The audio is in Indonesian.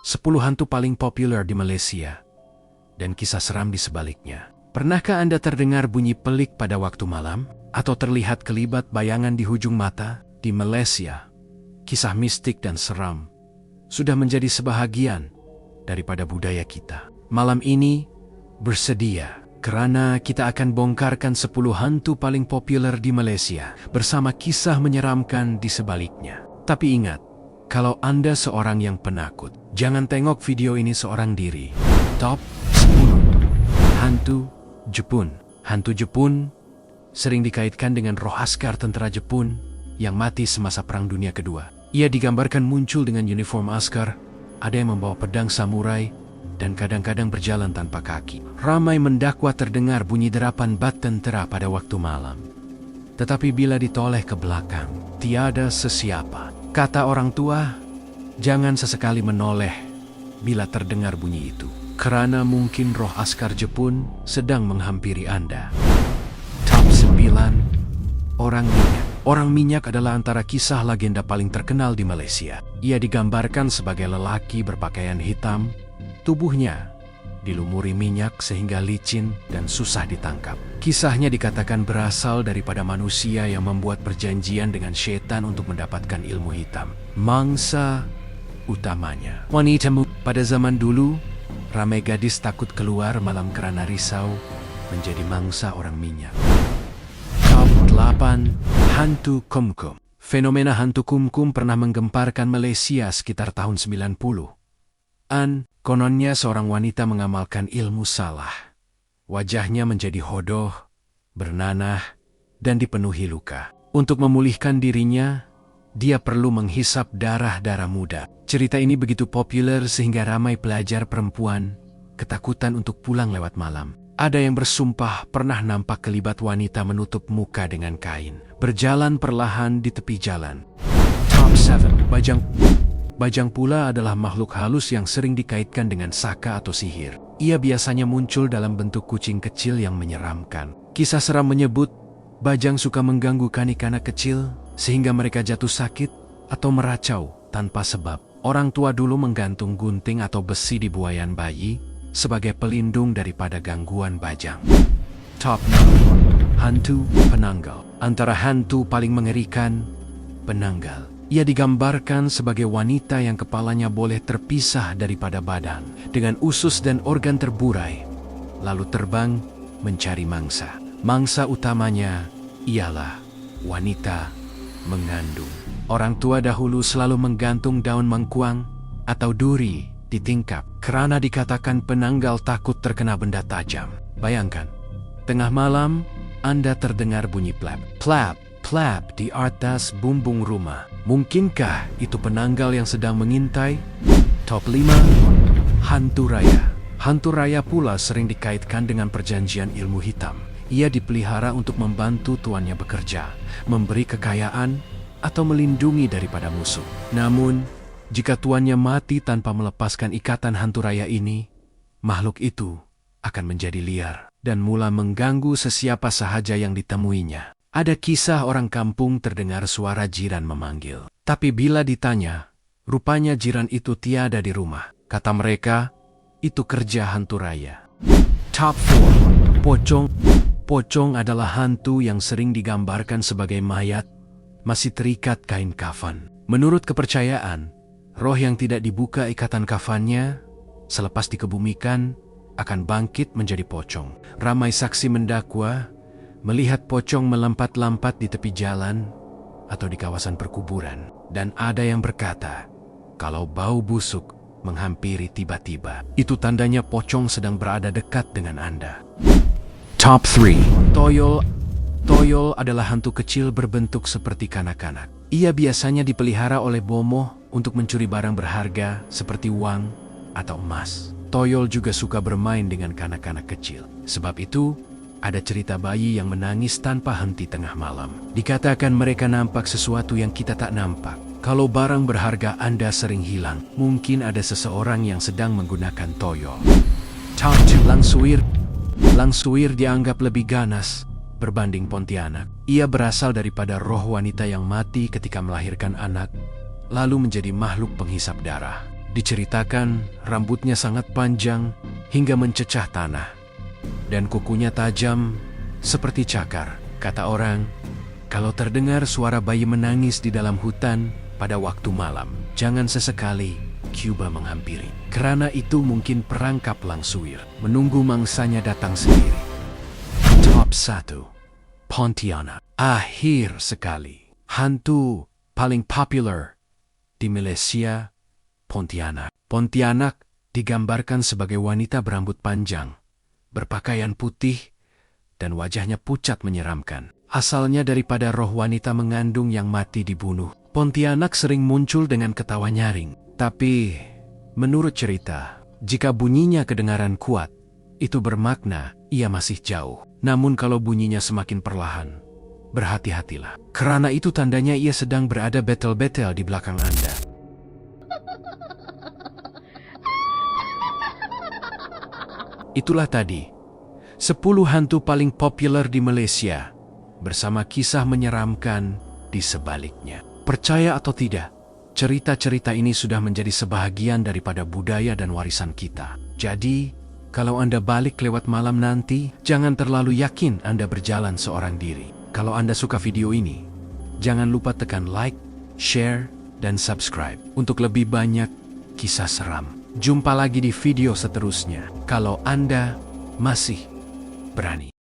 10 hantu paling populer di Malaysia, dan kisah seram di sebaliknya. Pernahkah Anda terdengar bunyi pelik pada waktu malam? Atau terlihat kelibat bayangan di ujung mata? Di Malaysia, kisah mistik dan seram sudah menjadi sebahagian daripada budaya kita. Malam ini, bersedia, karena kita akan bongkarkan 10 hantu paling populer di Malaysia bersama kisah menyeramkan di sebaliknya. Tapi ingat, kalau Anda seorang yang penakut, jangan tengok video ini seorang diri. Top 10 Hantu Jepun. Hantu Jepun sering dikaitkan dengan roh askar tentara Jepun yang mati semasa Perang Dunia Kedua. Ia digambarkan muncul dengan uniform askar, ada yang membawa pedang samurai, dan kadang-kadang berjalan tanpa kaki. Ramai mendakwa terdengar bunyi derapan bat tentara pada waktu malam. Tetapi bila ditoleh ke belakang, tiada sesiapa. Kata orang tua, jangan sesekali menoleh bila terdengar bunyi itu, karena mungkin roh askar Jepun sedang menghampiri Anda. Top 9 Orang Minyak. Orang Minyak adalah antara kisah legenda paling terkenal di Malaysia. Ia digambarkan sebagai lelaki berpakaian hitam, tubuhnya dilumuri minyak sehingga licin dan susah ditangkap. Kisahnya dikatakan berasal daripada manusia yang membuat perjanjian dengan setan untuk mendapatkan ilmu hitam. Mangsa utamanya wanita. Pada zaman dulu, ramai gadis takut keluar malam kerana risau menjadi mangsa orang minyak. Top 8 Hantu Kumkum. Fenomena hantu kumkum pernah menggemparkan Malaysia sekitar tahun 90-an. Kononnya seorang wanita mengamalkan ilmu salah. Wajahnya menjadi hodoh, bernanah, dan dipenuhi luka. Untuk memulihkan dirinya, dia perlu menghisap darah-darah muda. Cerita ini begitu populer sehingga ramai pelajar perempuan ketakutan untuk pulang lewat malam. Ada yang bersumpah pernah nampak kelibat wanita menutup muka dengan kain, berjalan perlahan di tepi jalan. Top 7 Bajang. Bajang pula adalah makhluk halus yang sering dikaitkan dengan saka atau sihir. Ia biasanya muncul dalam bentuk kucing kecil yang menyeramkan. Kisah seram menyebut, bajang suka mengganggu kanak-kanak kecil sehingga mereka jatuh sakit atau meracau tanpa sebab. Orang tua dulu menggantung gunting atau besi di buayan bayi sebagai pelindung daripada gangguan bajang. Top 9 Hantu Penanggal. Antara hantu paling mengerikan, penanggal. Ia digambarkan sebagai wanita yang kepalanya boleh terpisah daripada badan, dengan usus dan organ terburai, lalu terbang mencari mangsa. Mangsa utamanya ialah wanita mengandung. Orang tua dahulu selalu menggantung daun mengkuang atau duri di tingkap, kerana dikatakan penanggal takut terkena benda tajam. Bayangkan, tengah malam Anda terdengar bunyi plap, plap, plap di atas bumbung rumah. Mungkinkah itu penanggal yang sedang mengintai? Top 5 Hantu Raya. Hantu Raya pula sering dikaitkan dengan perjanjian ilmu hitam. Ia dipelihara untuk membantu tuannya bekerja, memberi kekayaan, atau melindungi daripada musuh. Namun, jika tuannya mati tanpa melepaskan ikatan hantu raya ini, makhluk itu akan menjadi liar dan mula mengganggu sesiapa sahaja yang ditemuinya. Ada kisah orang kampung terdengar suara jiran memanggil. Tapi bila ditanya, rupanya jiran itu tiada di rumah. Kata mereka, itu kerja hantu raya. Top 4 Pocong. Pocong adalah hantu yang sering digambarkan sebagai mayat, masih terikat kain kafan. Menurut kepercayaan, roh yang tidak dibuka ikatan kafannya, selepas dikebumikan, akan bangkit menjadi pocong. Ramai saksi mendakwa melihat pocong melampat-lampat di tepi jalan atau di kawasan perkuburan. Dan ada yang berkata, kalau bau busuk menghampiri tiba-tiba, itu tandanya pocong sedang berada dekat dengan Anda. Top 3 Toyol. Toyol adalah hantu kecil berbentuk seperti kanak-kanak. Ia biasanya dipelihara oleh bomoh untuk mencuri barang berharga seperti uang atau emas. Toyol juga suka bermain dengan kanak-kanak kecil. Sebab itu, ada cerita bayi yang menangis tanpa henti tengah malam. Dikatakan mereka nampak sesuatu yang kita tak nampak. Kalau barang berharga Anda sering hilang, mungkin ada seseorang yang sedang menggunakan toyol. Top 2 Langsuir. Langsuir dianggap lebih ganas berbanding Pontianak. Ia berasal daripada roh wanita yang mati ketika melahirkan anak, lalu menjadi makhluk penghisap darah. Diceritakan rambutnya sangat panjang hingga mencecah tanah, dan kukunya tajam seperti cakar. Kata orang, kalau terdengar suara bayi menangis di dalam hutan pada waktu malam, jangan sesekali Cuba menghampiri. Karena itu mungkin perangkap langsuir, menunggu mangsanya datang sendiri. Top 1. Pontianak. Akhir sekali. Hantu paling populer di Malaysia, Pontianak. Pontianak digambarkan sebagai wanita berambut panjang, berpakaian putih, dan wajahnya pucat menyeramkan. Asalnya daripada roh wanita mengandung yang mati dibunuh. Pontianak sering muncul dengan ketawa nyaring. Tapi, menurut cerita, jika bunyinya kedengaran kuat, itu bermakna ia masih jauh. Namun kalau bunyinya semakin perlahan, berhati-hatilah. Karena itu tandanya ia sedang berada betel-betel di belakang Anda. Itulah tadi 10 hantu paling populer di Malaysia, bersama kisah menyeramkan di sebaliknya. Percaya atau tidak, cerita-cerita ini sudah menjadi sebahagian daripada budaya dan warisan kita. Jadi, kalau Anda balik lewat malam nanti, jangan terlalu yakin Anda berjalan seorang diri. Kalau Anda suka video ini, jangan lupa tekan like, share, dan subscribe untuk lebih banyak kisah seram. Jumpa lagi di video seterusnya, kalau Anda masih berani.